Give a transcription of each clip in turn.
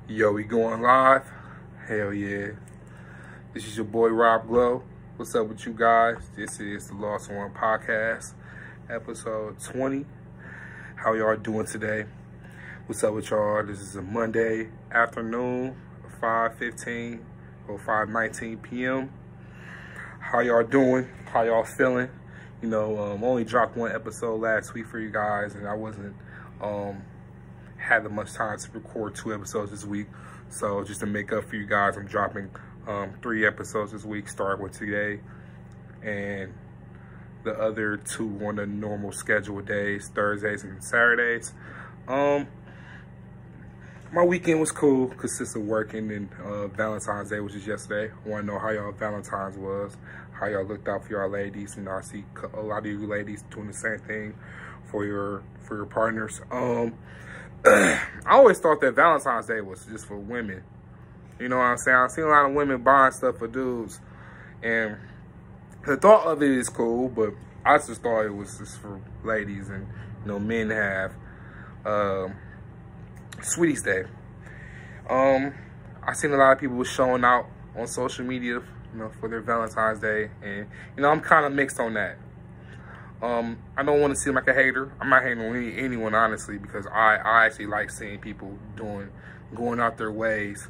Yo, we going live? Hell yeah. This is your boy Rob Glow. What's up with you guys? This is the Lost One Podcast, episode 20. How y'all doing today? What's up with y'all? This is a Monday afternoon, 5:15 or 5:19 p.m. How y'all doing? How y'all feeling? You know, only dropped one episode last week for you guys, and I wasn't had that much time to record 2 episodes this week. So just to make up for you guys, I'm dropping 3 episodes this week, starting with today, and the other 2 on the normal scheduled days, Thursdays and Saturdays. My weekend was cool, consistent working, and Valentine's Day, which is yesterday. I want to know how y'all Valentine's was, how y'all looked out for y'all ladies. You know, I see a lot of you ladies doing the same thing for your partners. I always thought that Valentine's Day was just for women. You know what I'm saying? I've seen a lot of women buying stuff for dudes, and the thought of it is cool, but I just thought it was just for ladies, and you know, men have Sweeties Day. I seen a lot of people showing out on social media, you know, for their Valentine's Day, and you know, I'm kind of mixed on that. I don't want to seem like a hater. I'm not hating on anyone, honestly, because I actually like seeing people going out their ways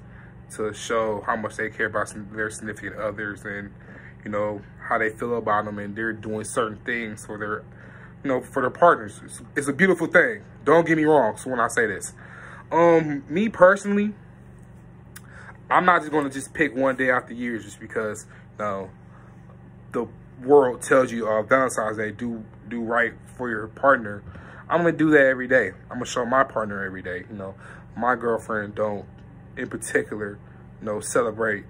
to show how much they care about their significant others, and you know, how they feel about them, and they're doing certain things for their, you know, for their partners. It's a beautiful thing. Don't get me wrong. So when I say this, me personally, I'm not just going to just pick one day out the year just because, you know, the world tells you Valentine's Day, do right for your partner. I'm gonna do that every day. I'm gonna show my partner every day. You know, my girlfriend don't, in particular, you know, celebrate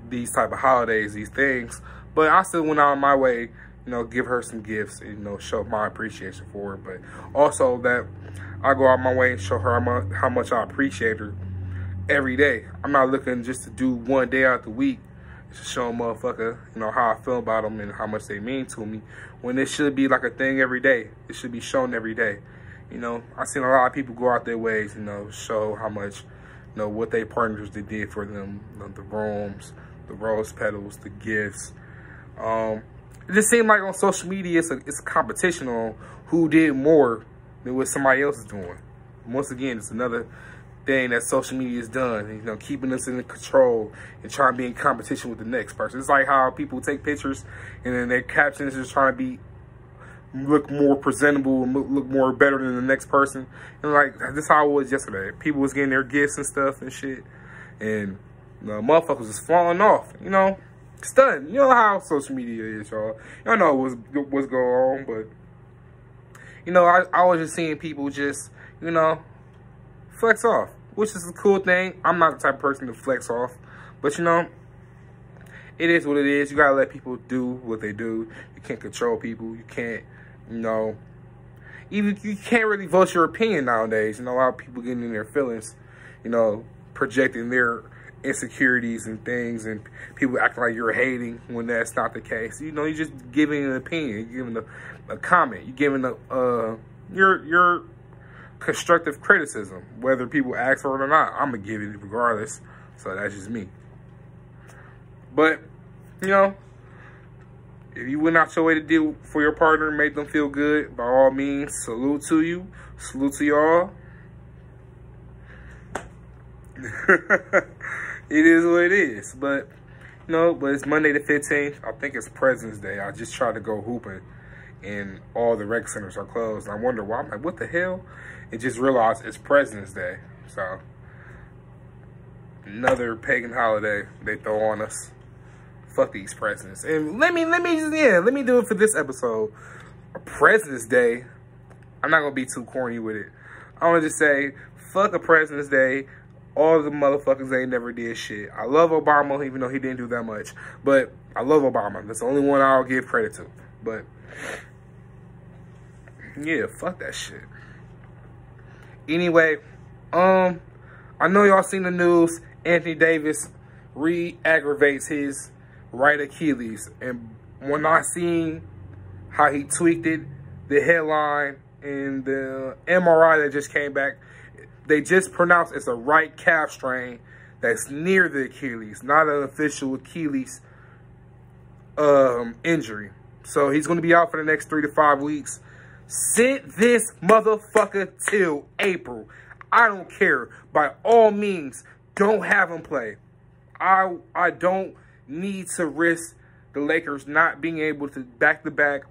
these type of holidays, these things, but I still went out of my way, you know, give her some gifts and, you know, show my appreciation for her. But also that I go out my way and show her how much I appreciate her every day. I'm not looking just to do one day out the week to show a motherfucker, you know, how I feel about them and how much they mean to me, when it should be like a thing every day. It should be shown every day. You know, I've seen a lot of people go out their ways, you know, show how much, you know, what their partners they did for them, you know, the rooms, the rose petals, the gifts. It just seemed like on social media it's a competition on who did more than what somebody else is doing. Once again, it's another thing that social media has done, you know, keeping us in control and trying to be in competition with the next person. It's like how people take pictures and then their captions is trying to look more presentable and look more better than the next person. And like, this how it was yesterday. People was getting their gifts and stuff and shit, and you know, motherfuckers was falling off, you know, stunning. You know how social media is, y'all. Y'all know what's going on, but you know, I was just seeing people just, you know, flex off, which is a cool thing. I'm not the type of person to flex off, but you know, it is what it is. You gotta let people do what they do. You can't control people. You can't, you know, even you can't really voice your opinion nowadays. You know, a lot of people getting in their feelings, you know, projecting their insecurities and things, and people acting like you're hating when that's not the case. You know, you're just giving an opinion, you're giving a comment, you're giving your constructive criticism, whether people ask for it or not. I'm gonna give it regardless. So that's just me. But you know, if you went out your way to deal for your partner, make them feel good, by all means, salute to you, salute to y'all. It is what it is. But you know, but it's Monday the 15th. I think it's President's Day. I just tried to go hooping and all the rec centers are closed. And I wonder why. I'm like, what the hell? And just realized it's President's Day. So another pagan holiday they throw on us. Fuck these presidents. And let me do it for this episode. President's Day. I'm not gonna be too corny with it. I wanna just say, fuck a President's Day. All the motherfuckers ain't never did shit. I love Obama, even though he didn't do that much. But I love Obama. That's the only one I'll give credit to. But yeah, fuck that shit. Anyway, I know y'all seen the news. Anthony Davis re-aggravates his right Achilles. And when I seen how he tweaked it, the headline and the MRI that just came back, they just pronounced it's a right calf strain that's near the Achilles, not an official Achilles injury. So he's going to be out for the next 3 to 5 weeks. Sit this motherfucker till April. I don't care. By all means, don't have him play. I don't need to risk the Lakers not being able to back-to-back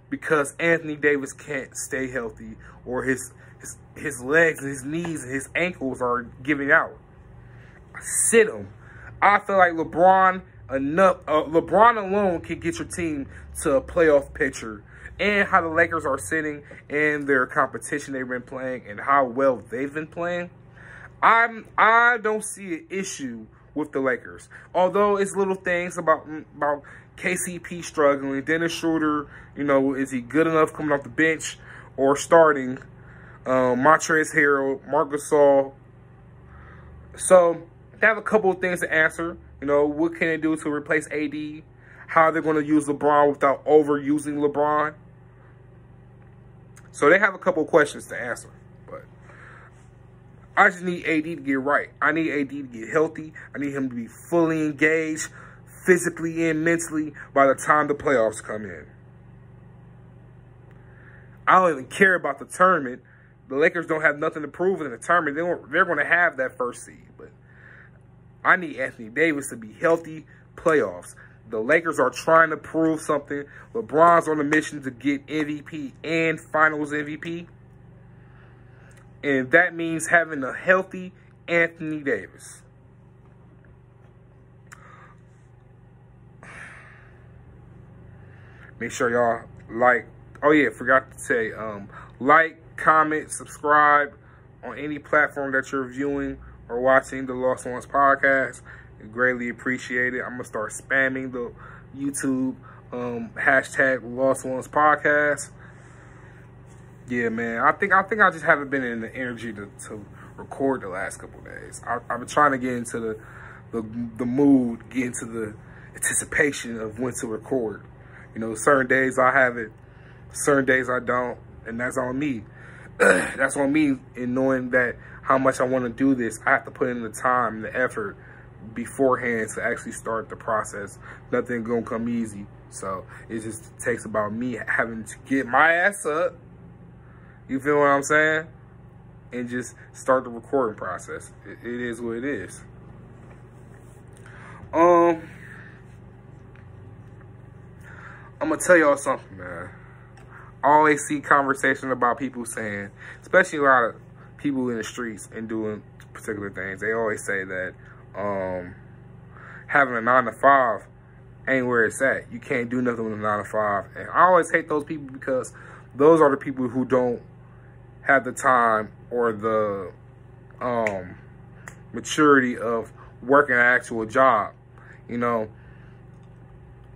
because Anthony Davis can't stay healthy, or his legs and his knees and his ankles are giving out. Sit him. I feel like LeBron alone can get your team to a playoff picture. And how the Lakers are sitting in their competition they've been playing and how well they've been playing, I don't see an issue with the Lakers. Although it's little things about KCP struggling, Dennis Schroeder, you know, is he good enough coming off the bench or starting? Montrezl Harrell, Marc Gasol. So they have a couple of things to answer. You know, what can they do to replace AD? How they're going to use LeBron without overusing LeBron. So they have a couple of questions to answer. But I just need AD to get right. I need AD to get healthy. I need him to be fully engaged, physically and mentally, by the time the playoffs come in. I don't even care about the tournament. The Lakers don't have nothing to prove in the tournament. They're going to have that first seed. But I need Anthony Davis to be healthy playoffs. The Lakers are trying to prove something. LeBron's on a mission to get MVP and Finals MVP. And that means having a healthy Anthony Davis. Make sure y'all like. Oh yeah, forgot to say. Like, comment, subscribe on any platform that you're viewing or watching the Lost Ones podcast. Greatly appreciate it. I'm gonna start spamming the YouTube hashtag Lost Ones podcast. Yeah, man. I think I just haven't been in the energy to record the last couple of days. I've been trying to get into the mood, get into the anticipation of when to record. You know, certain days I have it, certain days I don't, and that's on me. That's on me in knowing that how much I want to do this. I have to put in the time and the effort beforehand to actually start the process. Nothing gonna come easy. So it just takes about me having to get my ass up. You feel what I'm saying? And just start the recording process. It is what it is. I'm gonna tell y'all something, man. I always see conversation about people saying, especially a lot of people in the streets and doing particular things, they always say that having a 9 to 5 ain't where it's at. You can't do nothing with a 9 to 5. And I always hate those people because those are the people who don't have the time or the maturity of working an actual job. You know,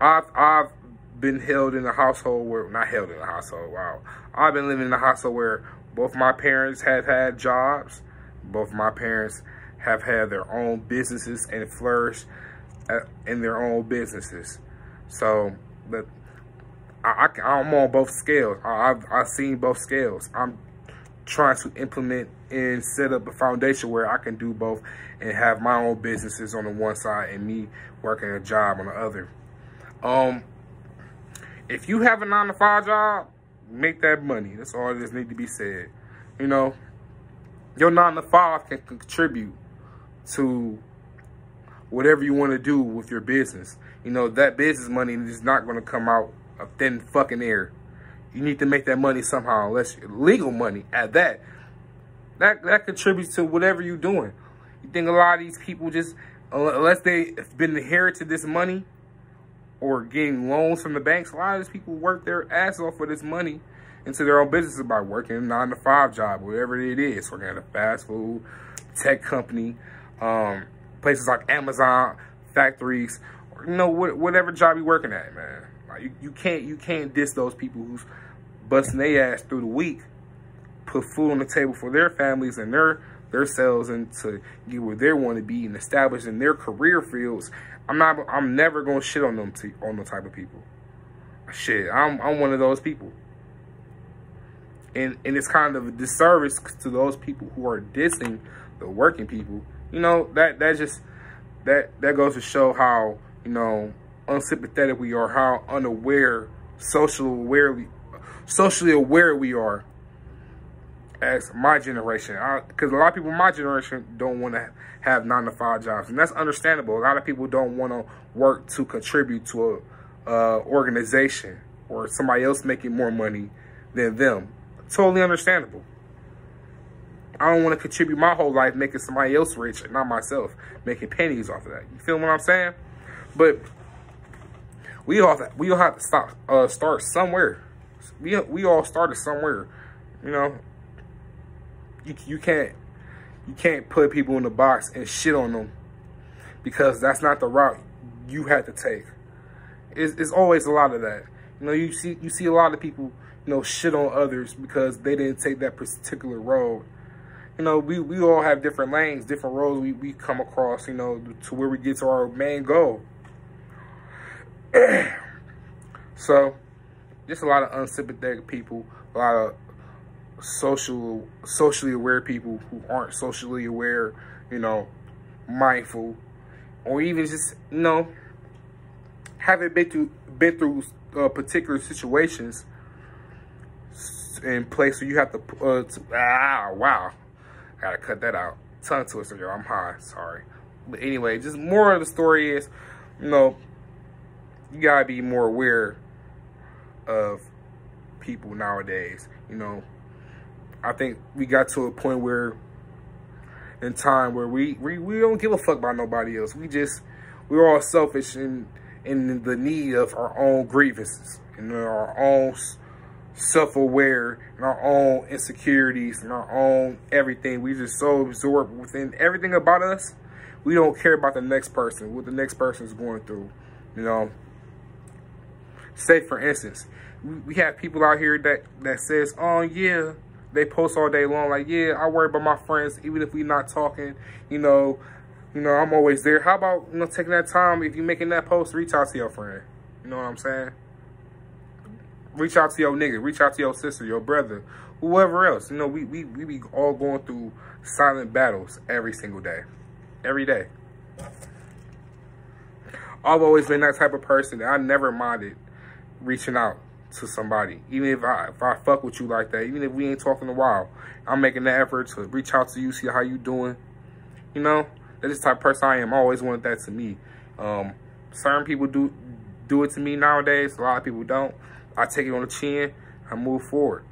I've been held in a household where, not held in a household, wow. I've been living in a household where both my parents have had jobs. Both my parents have had their own businesses and flourished in their own businesses. So, but I'm on both scales. I've seen both scales. I'm trying to implement and set up a foundation where I can do both and have my own businesses on the one side and me working a job on the other. If you have a 9 to 5 job, make that money. That's all that just need to be said. You know, your 9 to 5 can contribute to whatever you want to do with your business. You know, that business money is not going to come out of thin fucking air. You need to make that money somehow, unless legal money at that. That contributes to whatever you're doing. You think a lot of these people just, unless they've been inherited this money or getting loans from the banks, a lot of these people work their ass off for this money into their own businesses by working a 9 to 5 job, whatever it is, working at a fast food, tech company, places like Amazon, factories, or, you know, whatever job you're working at, man. Like, you can't diss those people who's busting their ass through the week, put food on the table for their families and their selves, and to get where they want to be and establish in their career fields. I'm never gonna shit on them on the type of people. Shit, I'm one of those people. And it's kind of a disservice to those people who are dissing the working people. You know, that goes to show how, you know, unsympathetic we are, how unaware, socially aware we are as my generation. Because a lot of people in my generation don't want to have 9-to-5 jobs, and that's understandable. A lot of people don't want to work to contribute to a organization or somebody else making more money than them. Totally understandable. I don't want to contribute my whole life making somebody else rich and not myself, making pennies off of that. You feel what I'm saying? But we all have to start somewhere. We all started somewhere. You know, you can't put people in the box and shit on them, because that's not the route you had to take. It's always a lot of that. You know, you see a lot of people, you know, shit on others because they didn't take that particular road. You know, we all have different lanes, different roads we come across, you know, to where we get to our main goal. So, just a lot of unsympathetic people, a lot of socially aware people who aren't socially aware, you know, mindful, or even just, you know, haven't been through particular situations in place where you have to wow, gotta cut that out. Tongue twister, yo. I'm high, sorry. But anyway, just more of the story is, you know, you gotta be more aware of people nowadays. You know, I think we got to a point where, in time, where we don't give a fuck about nobody else. We're all selfish and in the need of our own grievances and our own self-aware and our own insecurities and our own everything. We just so absorbed within everything about us. We don't care about the next person, what the next person is going through. You know, say for instance, we have people out here that says, oh yeah, they post all day long like, yeah, I worry about my friends even if we not talking. You know, I'm always there. How about, you know, taking that time, if you're making that post, reach out to your friend. You know what I'm saying? Reach out to your nigga, reach out to your sister, your brother, whoever else. You know, we be all going through silent battles every single day. Every day. I've always been that type of person that I never minded reaching out to somebody. Even if I fuck with you like that, even if we ain't talking in a while, I'm making the effort to reach out to you, see how you doing. You know, that's the type of person I am. I always wanted that to me. Certain people do it to me nowadays. A lot of people don't. I take it on the chin. I move forward.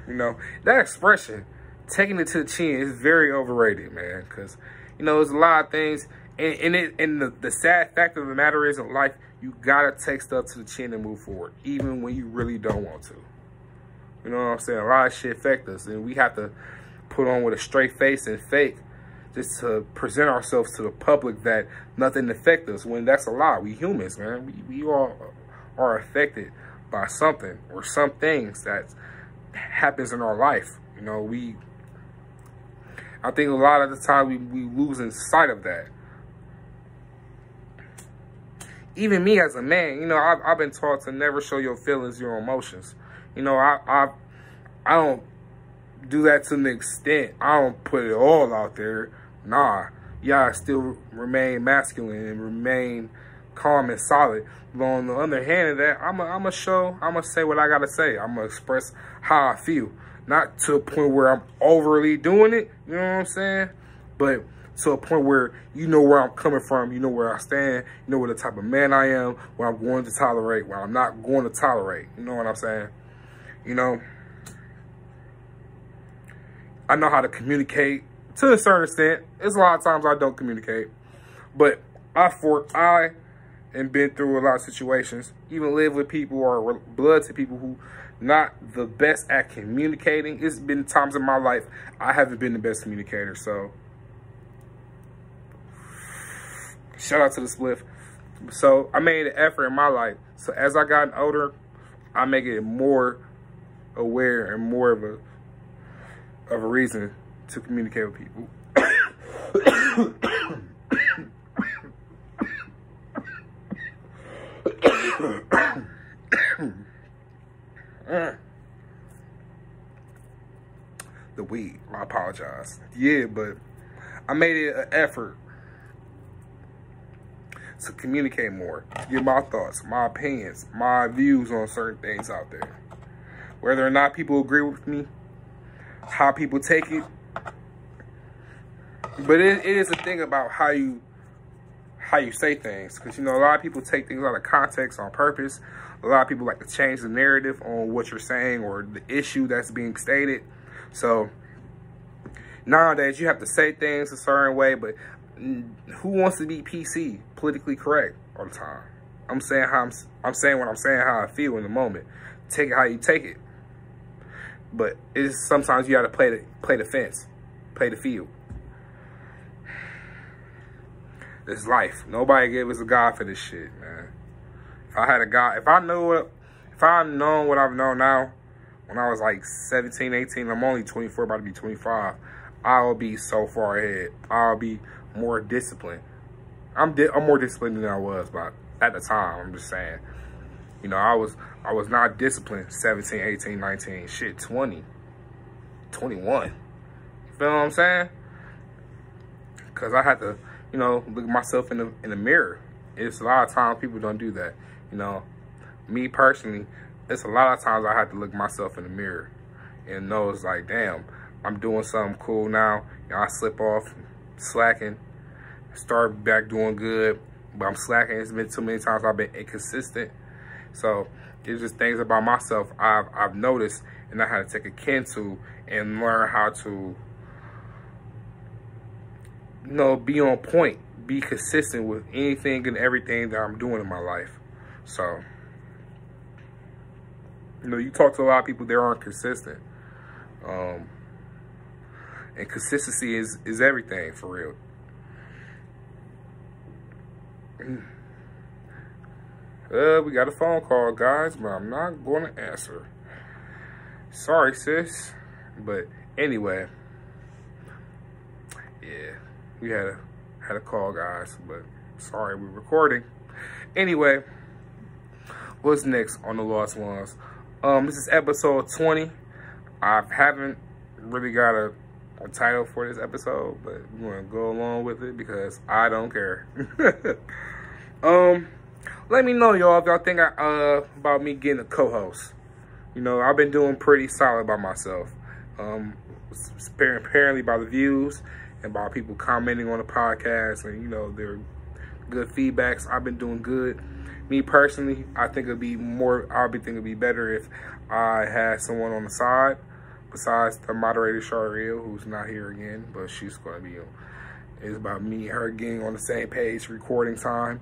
You know, that expression, taking it to the chin, is very overrated, man. Because, you know, there's a lot of things. And the sad fact of the matter is, in life, you got to take stuff to the chin and move forward, even when you really don't want to. You know what I'm saying? A lot of shit affects us, and we have to put on with a straight face and fake just to present ourselves to the public that nothing affects us, when that's a lie. We humans, man. We all are affected by something or some things that happens in our life. You know, I think a lot of the time we lose in sight of that. Even me as a man, you know, I've been taught to never show your feelings, your emotions. You know, I don't do that to an extent. I don't put it all out there. Nah, yeah, I still remain masculine and remain calm and solid. But on the other hand of that, I'm gonna say what I gotta say. I'm gonna express how I feel. Not to a point where I'm overly doing it, you know what I'm saying? But to a point where you know where I'm coming from, you know where I stand, you know what the type of man I am, what I'm going to tolerate, what I'm not going to tolerate. You know what I'm saying? You know, I know how to communicate to a certain extent. There's a lot of times I don't communicate, but I and been through a lot of situations, even live with people or blood to people who not the best at communicating. It's been times in my life I haven't been the best communicator, so shout out to the spliff. So I made an effort in my life. So as I gotten older, I make it more aware and more of a reason to communicate with people. The weed. I apologize. Yeah, but I made it an effort to communicate more, to get my thoughts, my opinions, my views on certain things out there. Whether or not people agree with me, how people take it. But it is a thing about how you say things. Because, you know, a lot of people take things out of context on purpose. A lot of people like to change the narrative on what you're saying or the issue that's being stated. So nowadays you have to say things a certain way, but who wants to be PC, politically correct all the time? I'm saying what I'm saying, how I feel in the moment. Take it how you take it. But it's sometimes you got to play the fence, play the field. It's life. Nobody gave us a God for this shit, man. If I had a God, if I known what I've known now, when I was like 17, 18, I'm only 24, about to be 25, I'll be so far ahead. I'll be more disciplined. I'm more disciplined than I was, but at the time, I'm just saying. You know, I was not disciplined 17, 18, 19, shit, 20, 21. You feel what I'm saying? Because I had to, you know, look at myself in the mirror. It's a lot of times people don't do that. You know, me personally, it's a lot of times I have to look myself in the mirror and know it's like, damn, I'm doing something cool now. You know, I slip off, slacking, start back doing good, but I'm slacking. It's been too many times I've been inconsistent. So it's just things about myself I've noticed, and I had to take a ken to and learn how to, you know, be on point, be consistent with anything and everything that I'm doing in my life. So, you know, you talk to a lot of people, they aren't consistent. And consistency is everything, for real. We got a phone call, guys, but I'm not going to answer. Sorry, sis. But anyway, yeah, we had a call, guys, but sorry, we're recording. Anyway, what's next on The Lost Ones? This is episode 20. I haven't really got a title for this episode, but we're going to go along with it because I don't care. Let me know, y'all, if y'all think about me getting a co-host. You know, I've been doing pretty solid by myself. Apparently by the views and by people commenting on the podcast and, you know, their good feedbacks, I've been doing good. Me personally, I think it'd be better if I had someone on the side besides the moderator, Shariel, who's not here again, but she's going to be, it's about me and her getting on the same page, recording time.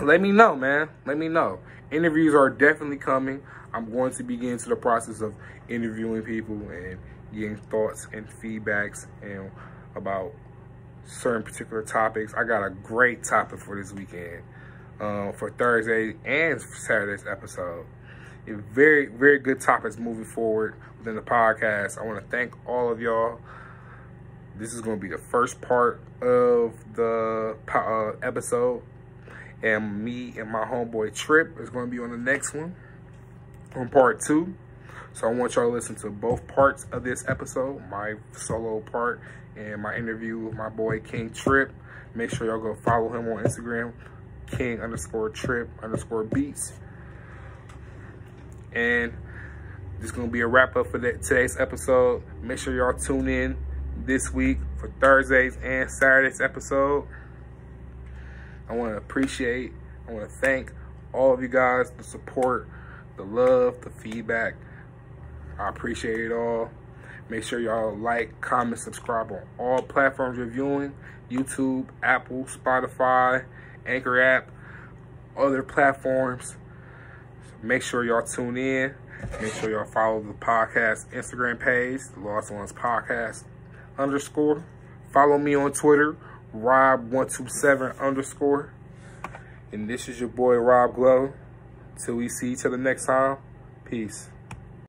Let me know, man. Let me know. Interviews are definitely coming. I'm going to begin to the process of interviewing people and getting thoughts and feedbacks and about certain particular topics. I got a great topic for this weekend, for Thursday and Saturday's episode. Very, very good topics moving forward within the podcast. I want to thank all of y'all. This is going to be the first part of the episode. And me and my homeboy Trip is going to be on the next one, on part 2. So I want y'all to listen to both parts of this episode, my solo part and my interview with my boy King Trip. Make sure y'all go follow him on Instagram, King_Trip_beats. And this is going to be a wrap up for today's episode. Make sure y'all tune in this week for Thursdays and Saturdays episode. I want to thank all of you guys, the support, the love, the feedback. I appreciate it all. Make sure y'all like, comment, subscribe on all platforms you're viewing. YouTube, Apple, Spotify, Anchor app, other platforms. Make sure y'all tune in. Make sure y'all follow the podcast Instagram page, The Lost Ones Podcast _. Follow me on Twitter, Rob127_. And this is your boy Rob Glow. Till we see each other next time. Peace.